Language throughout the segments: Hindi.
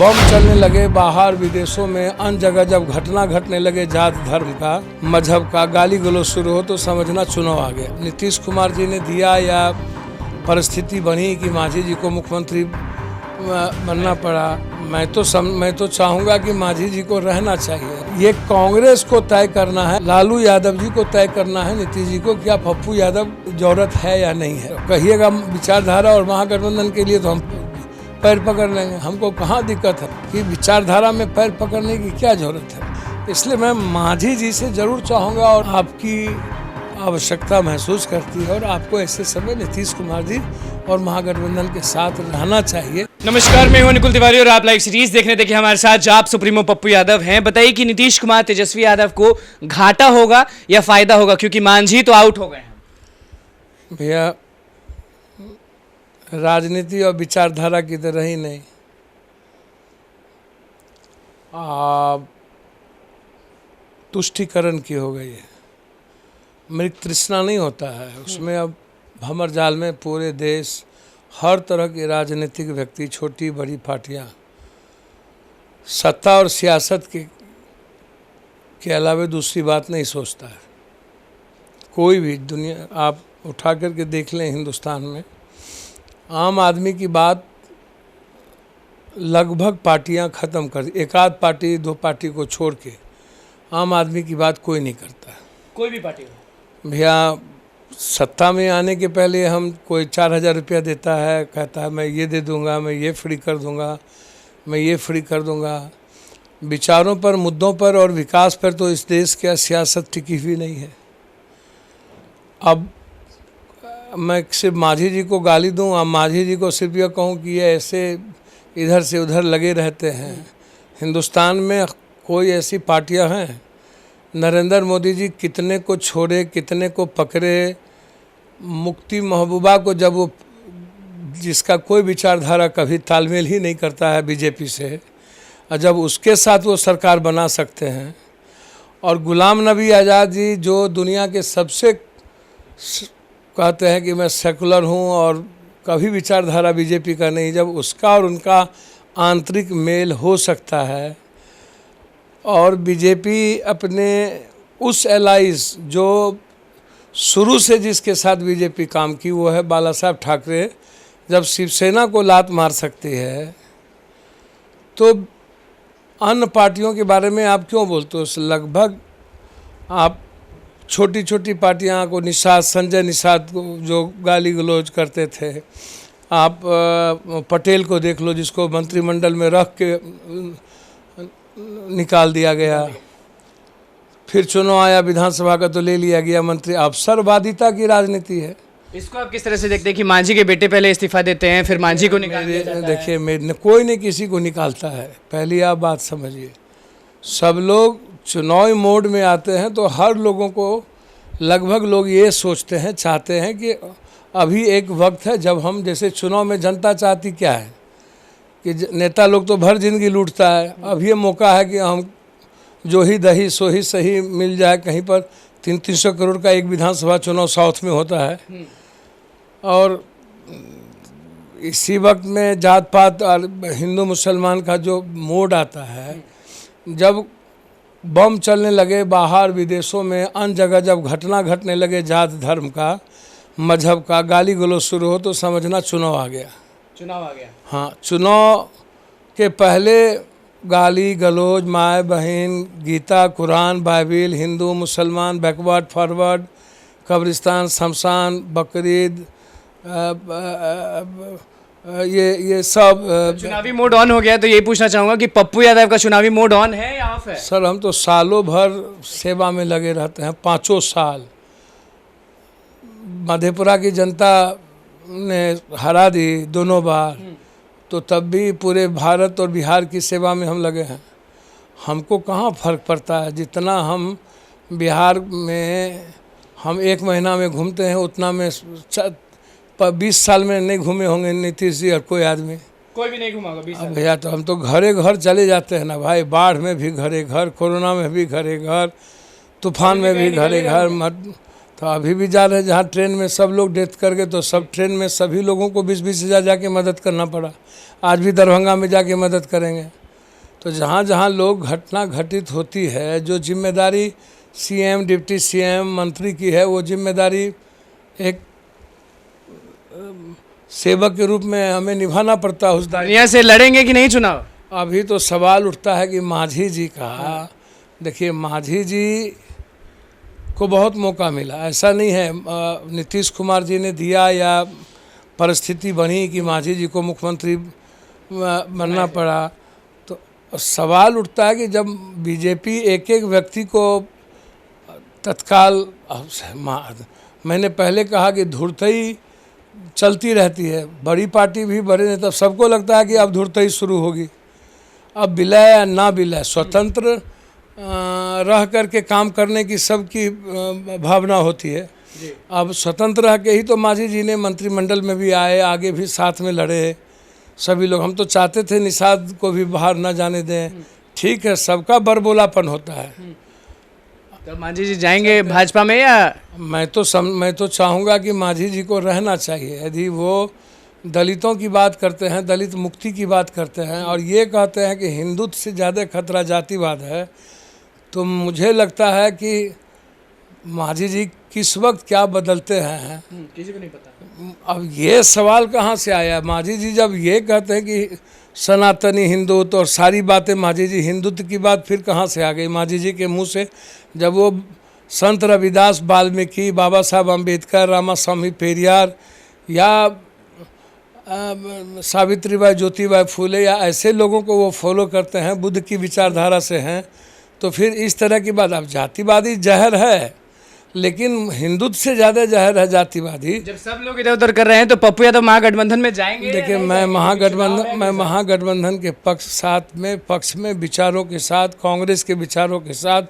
बम चलने लगे बाहर विदेशों में, अन्य जगह जब घटना घटने लगे जात धर्म का, मजहब का, गाली गलौज शुरू हो तो समझना चुनाव आ गया। नीतीश कुमार जी ने दिया या परिस्थिति बनी कि मांझी जी को मुख्यमंत्री बनना पड़ा। मैं तो चाहूँगा कि मांझी जी को रहना चाहिए। ये कांग्रेस को तय करना है, लालू यादव जी को तय करना है, नीतीश जी को, क्या पप्पू यादव जरूरत है या नहीं है। कहिएगा विचारधारा और महागठबंधन के लिए तो हम पैर पकड़ लेंगे, हमको कहाँ दिक्कत है कि विचारधारा में पैर पकड़ने की क्या जरूरत है। इसलिए मैं मांझी जी से जरूर चाहूँगा और आपकी आवश्यकता महसूस करती है और आपको ऐसे समय नीतीश कुमार जी और महागठबंधन के साथ रहना चाहिए। नमस्कार, मैं हूं निकुल तिवारी और आप लाइव सीरीज देखने देखिए हमारे साथ जाप सुप्रीमो पप्पू यादव हैं। बताइए कि नीतीश कुमार तेजस्वी यादव को घाटा होगा या फायदा होगा, क्योंकि मांझी तो आउट हो गए हैं। भैया राजनीति और विचारधारा की तरह ही नहीं, तुष्टीकरण की हो गई है। मृग तृष्णा नहीं होता है उसमें। अब भंवर जाल में पूरे देश, हर तरह के राजनीतिक व्यक्ति, छोटी बड़ी पार्टियां, सत्ता और सियासत के अलावा दूसरी बात नहीं सोचता है कोई भी। दुनिया आप उठा करके देख लें, हिंदुस्तान में आम आदमी की बात लगभग पार्टियां ख़त्म कर, एक आध पार्टी दो पार्टी को छोड़ के आम आदमी की बात कोई नहीं करता है। कोई भी पार्टी हो भैया, सत्ता में आने के पहले हम कोई 4,000 रुपया देता है, कहता है मैं ये दे दूंगा, मैं ये फ्री कर दूंगा, मैं ये फ्री कर दूंगा। विचारों पर, मुद्दों पर और विकास पर तो इस देश की सियासत टिकी हुई नहीं है। अब मैं सिर्फ मांझी जी को गाली दूं, अब मांझी जी को सिर्फ यह कहूं कि ये ऐसे इधर से उधर लगे रहते हैं। हिंदुस्तान में कोई ऐसी पार्टियां हैं, नरेंद्र मोदी जी कितने को छोड़े, कितने को पकड़े। मुफ्ती महबूबा को जब वो, जिसका कोई विचारधारा कभी तालमेल ही नहीं करता है बीजेपी से, और जब उसके साथ वो सरकार बना सकते हैं। और गुलाम नबी आज़ाद जी जो दुनिया के सबसे कहते हैं कि मैं सेकुलर हूँ और कभी विचारधारा बीजेपी का नहीं, जब उसका और उनका आंतरिक मेल हो सकता है और बीजेपी अपने उस एलाइज जो शुरू से जिसके साथ बीजेपी काम की, वो है बाला साहब ठाकरे, जब शिवसेना को लात मार सकती है तो अन्य पार्टियों के बारे में आप क्यों बोलते हो। लगभग आप छोटी छोटी पार्टियां को, निषाद, संजय निषाद को जो गाली गलौज करते थे, आप पटेल को देख लो जिसको मंत्रिमंडल में रख के निकाल दिया गया, फिर चुनाव आया विधानसभा का तो ले लिया गया मंत्री। अवसरवादिता की राजनीति है। इसको आप किस तरह से देखते हैं कि मांझी के बेटे पहले इस्तीफा देते हैं, फिर मांझी को निकाल दिया जाता है? देखिए, कोई नहीं किसी को निकालता है। पहली आप बात समझिए, सब लोग चुनावी मोड में आते हैं तो हर लोगों को, लगभग लोग ये सोचते हैं, चाहते हैं कि अभी एक वक्त है जब हम, जैसे चुनाव में जनता चाहती क्या है कि नेता लोग तो भर जिंदगी लूटता है, अब ये मौका है कि हम जो ही दही सो ही सही मिल जाए। कहीं पर 300 करोड़ का एक विधानसभा चुनाव साउथ में होता है और इसी वक्त में जात पात और हिंदू मुसलमान का जो मोड आता है, जब बम चलने लगे बाहर विदेशों में, अन्य जगह जब घटना घटने लगे जात धर्म का, मजहब का, गाली गलौज शुरू हो तो समझना चुनाव आ गया। चुनाव आ गया। हाँ, चुनाव के पहले गाली गलौज, माए बहन, गीता, कुरान, बाइबिल, हिंदू मुसलमान, बैकवर्ड फॉरवर्ड, कब्रिस्तान, शमशान, बकरीद, ये सब चुनावी मोड ऑन हो गया। तो ये पूछना चाहूँगा कि पप्पू यादव का चुनावी मोड ऑन है या ऑफ है? सर, हम तो सालों भर सेवा में लगे रहते हैं, 5 साल। मधेपुरा की जनता ने हरा दी दोनों बार, तो तब भी पूरे भारत और बिहार की सेवा में हम लगे हैं। हमको कहाँ फ़र्क पड़ता है, जितना हम बिहार में हम 1 महीना में घूमते हैं उतना में 20 साल में नहीं घूमे होंगे नीतीश जी और कोई आदमी। कोई भी नहीं घूमा होगा 20 साल। भैया, तो हम तो घरे घर चले जाते हैं ना भाई। बाढ़ में भी घरे घर, कोरोना में भी घरे घर, तूफान में भी घरे घर। तो अभी भी जा रहे हैं, जहाँ ट्रेन में सब लोग डेथ कर गए तो सब ट्रेन में सभी लोगों को 20-20 हज़ार जाके मदद करना पड़ा। आज भी दरभंगा में जाके मदद करेंगे। तो जहाँ जहाँ लोग घटना घटित होती है, जो जिम्मेदारी सीएम, डिप्टी सीएम, मंत्री की है, वो जिम्मेदारी एक सेवक के रूप में हमें निभाना पड़ता है उस दायित्व। दुनिया से लड़ेंगे कि नहीं चुनाव? अभी तो सवाल उठता है कि मांझी जी का, देखिए मांझी जी को बहुत मौका मिला, ऐसा नहीं है नीतीश कुमार जी ने दिया या परिस्थिति बनी कि मांझी जी को मुख्यमंत्री बनना पड़ा। तो सवाल उठता है कि जब बीजेपी एक एक व्यक्ति को तत्काल, मैंने पहले कहा कि धुरतई चलती रहती है, बड़ी पार्टी भी बड़े नेता सबको लगता है कि अब धुरतई शुरू होगी। अब विलय या ना विलय, स्वतंत्र रह करके काम करने की सबकी भावना होती है। अब स्वतंत्र रह के ही तो मांझी जी ने मंत्रिमंडल में भी आए, आगे भी साथ में लड़े सभी लोग। हम तो चाहते थे निषाद को भी बाहर ना जाने दें, ठीक है, सबका बरबोलापन होता है। तो मांझी जी जाएंगे भाजपा में या? मैं तो चाहूँगा कि मांझी जी को रहना चाहिए। यदि वो दलितों की बात करते हैं, दलित मुक्ति की बात करते हैं और ये कहते हैं कि हिंदुत्व से ज़्यादा खतरा जातिवाद है, तो मुझे लगता है कि मांझी जी किस वक्त क्या बदलते हैं किसी को नहीं पता। अब ये सवाल कहाँ से आया? मांझी जी जब ये कहते हैं कि सनातनी हिंदुत्व और सारी बातें, मांझी जी हिंदुत्व की बात फिर कहाँ से आ गई मांझी जी के मुंह से? जब वो संत रविदास, वाल्मीकि, बाबा साहब अम्बेडकर, रामास्वामी पेरियार या सावित्रीबाई, ज्योतिबाई फूले या ऐसे लोगों को वो फॉलो करते हैं, बुद्ध की विचारधारा से हैं, तो फिर इस तरह की बात। अब जातिवादी जहर है, लेकिन हिंदुत्व से ज़्यादा जहर है जातिवादी। जब सब लोग इधर उधर कर रहे हैं तो पप्पू यादव महागठबंधन में जाएंगे? देखिए, मैं महागठबंधन के पक्ष में विचारों के साथ, कांग्रेस के विचारों के साथ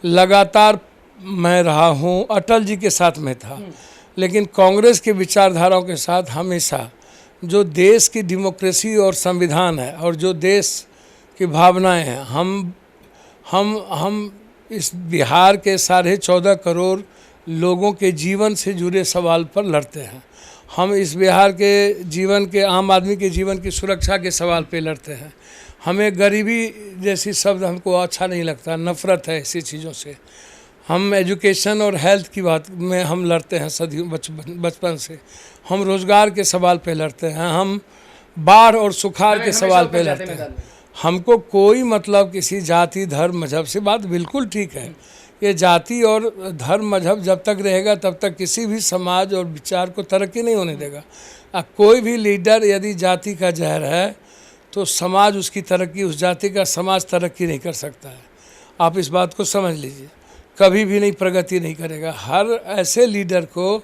लगातार मैं रहा हूँ। अटल जी के साथ में था, लेकिन कांग्रेस के विचारधाराओं के साथ हमेशा, जो देश की डेमोक्रेसी और संविधान है और जो देश की भावनाएं हैं, हम इस बिहार के 14.5 करोड़ लोगों के जीवन से जुड़े सवाल पर लड़ते हैं। हम इस बिहार के जीवन के, आम आदमी के जीवन की सुरक्षा के सवाल पे लड़ते हैं। हमें गरीबी जैसी शब्द हमको अच्छा नहीं लगता, नफ़रत है ऐसी चीज़ों से। हम एजुकेशन और हेल्थ की बात में हम लड़ते हैं सदियों, बचपन से। हम रोज़गार के सवाल पे लड़ते हैं, हम बाढ़ और सुखाड़ के सवाल पे लड़ते हैं। हमको कोई मतलब किसी जाति, धर्म, मजहब से, बात बिल्कुल ठीक है। ये जाति और धर्म, मजहब जब तक रहेगा तब तक किसी भी समाज और विचार को तरक्की नहीं होने देगा। कोई भी लीडर यदि जाति का जहर है तो समाज उसकी तरक्की, उस जाति का समाज तरक्की नहीं कर सकता है। आप इस बात को समझ लीजिए, कभी भी नहीं प्रगति नहीं करेगा। हर ऐसे लीडर को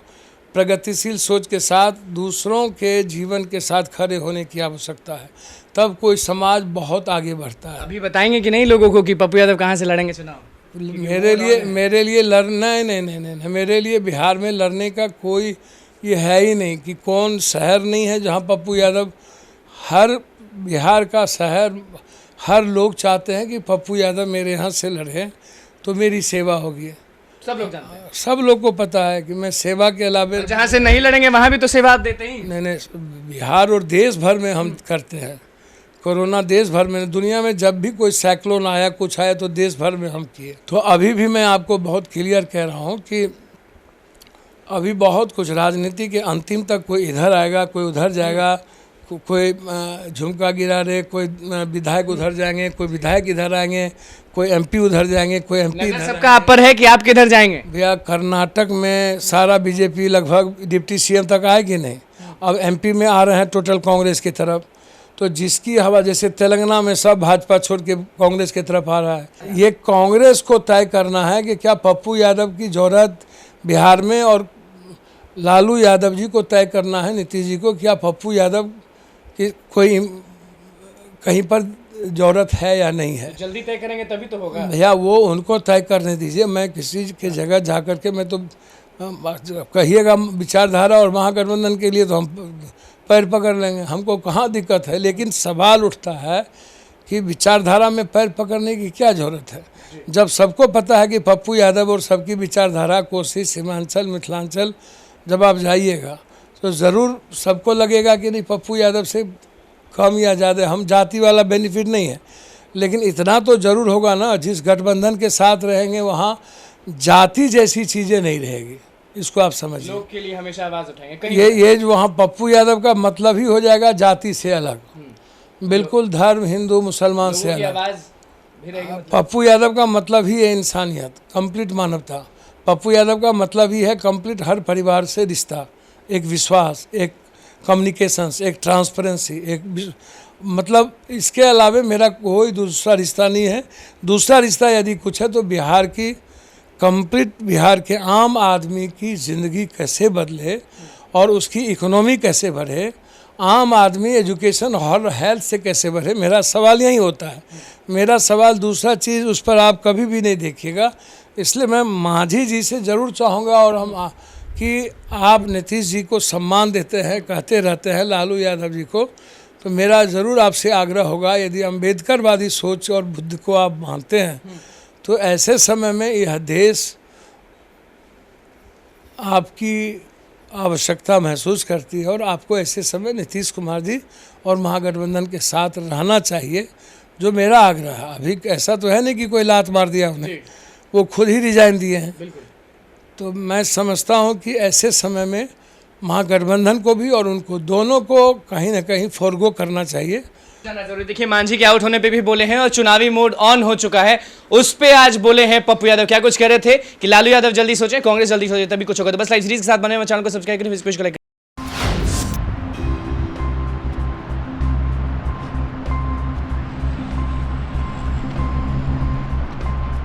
प्रगतिशील सोच के साथ दूसरों के जीवन के साथ खड़े होने की आवश्यकता है, तब कोई समाज बहुत आगे बढ़ता है। अभी बताएंगे कि नहीं लोगों को कि पप्पू यादव कहाँ से लड़ेंगे चुनाव? मेरे लिए लड़ना नहीं, मेरे लिए बिहार में लड़ने का कोई ये है ही नहीं कि कौन शहर नहीं है जहाँ पप्पू यादव, हर बिहार का शहर, हर लोग चाहते हैं कि पप्पू यादव मेरे यहाँ से लड़े तो मेरी सेवा होगी। सब लोग जानते हैं, सब लोग को पता है कि मैं सेवा के अलावा, जहाँ से नहीं लड़ेंगे वहाँ भी तो सेवा आप देते ही। नहीं, बिहार और देश भर में हम करते हैं। कोरोना देश भर में, दुनिया में जब भी कोई साइक्लोन आया, कुछ आया, तो देश भर में हम किए। तो अभी भी मैं आपको बहुत क्लियर कह रहा हूँ कि अभी बहुत कुछ राजनीति के अंतिम तक, कोई इधर आएगा, कोई उधर जाएगा, कोई झुमका गिरा रहे, कोई विधायक उधर जाएंगे, कोई विधायक इधर आएंगे, कोई एमपी उधर जाएंगे, कोई एमपी इधर। सबका आप पर है कि आप किधर जाएंगे? भैया, कर्नाटक में सारा बीजेपी लगभग डिप्टी सीएम तक आएगी नहीं। अब एमपी में आ रहे हैं टोटल कांग्रेस की तरफ। तो जिसकी हवा, जैसे तेलंगाना में सब भाजपा छोड़ के कांग्रेस की तरफ आ रहा है। ये कांग्रेस को तय करना है कि क्या पप्पू यादव की जरूरत बिहार में, और लालू यादव जी को तय करना है, नीतीश जी को, क्या पप्पू यादव की कोई कहीं पर जरूरत है या नहीं है। जल्दी तय करेंगे तभी तो होगा। भैया, वो उनको तय करने दीजिए। मैं किसी के जगह जा कर के, मैं तो कहिएगा विचारधारा और महागठबंधन के लिए तो हम पैर पकड़ लेंगे, हमको कहाँ दिक्कत है। लेकिन सवाल उठता है कि विचारधारा में पैर पकड़ने की क्या ज़रूरत है, जब सबको पता है कि पप्पू यादव और सबकी विचारधारा कोसी, सीमांचल, मिथिलांचल जब आप जाइएगा तो ज़रूर सबको लगेगा कि नहीं पप्पू यादव से कम या ज़्यादा, हम जाति वाला बेनिफिट नहीं है, लेकिन इतना तो ज़रूर होगा ना, जिस गठबंधन के साथ रहेंगे वहाँ जाति जैसी चीज़ें नहीं रहेगी, इसको आप समझिए। लोग के लिए हमेशा आवाज उठाएंगे। ये जो वहाँ पप्पू यादव का मतलब ही हो जाएगा जाति से अलग, बिल्कुल धर्म हिंदू मुसलमान से अलग। आवाज भी रहेगी। पप्पू यादव का मतलब ही है इंसानियत, कंप्लीट मानवता। पप्पू यादव का मतलब ही है कंप्लीट हर परिवार से रिश्ता, एक विश्वास, एक कम्युनिकेशंस, एक ट्रांसपेरेंसी, एक मतलब इसके अलावा मेरा कोई दूसरा रिश्ता नहीं है। दूसरा रिश्ता यदि कुछ है तो बिहार की कंप्लीट, बिहार के आम आदमी की ज़िंदगी कैसे बदले और उसकी इकोनॉमी कैसे बढ़े, आम आदमी एजुकेशन और हेल्थ से कैसे बढ़े, मेरा सवाल यही होता है। मेरा सवाल दूसरा चीज़ उस पर आप कभी भी नहीं देखिएगा। इसलिए मैं मांझी जी से ज़रूर चाहूँगा और हम कि आप नीतीश जी को सम्मान देते हैं, कहते रहते हैं लालू यादव जी को, तो मेरा ज़रूर आपसे आग्रह होगा, यदि अम्बेडकरवादी सोच और बुद्ध को आप मानते हैं तो ऐसे समय में यह देश आपकी आवश्यकता महसूस करती है और आपको ऐसे समय नीतीश कुमार जी और महागठबंधन के साथ रहना चाहिए, जो मेरा आग्रह है। अभी ऐसा तो है नहीं कि कोई लात मार दिया उन्हें, वो खुद ही रिजाइन दिए हैं। तो मैं समझता हूँ कि ऐसे समय में महागठबंधन को भी और उनको दोनों को कहीं ना कहीं फॉरगो करना चाहिए। देखिए मांझी के आउट होने पे भी बोले हैं और चुनावी मोड ऑन हो चुका है, उस पे आज बोले हैं पप्पू यादव। क्या कुछ कह रहे थे कि लालू यादव जल्दी सोचे, कांग्रेस जल्दी सोचे, तभी कुछ होगा। तो बस लाइव सीरीज के साथ बने हुए चैनल को सब्सक्राइब करें,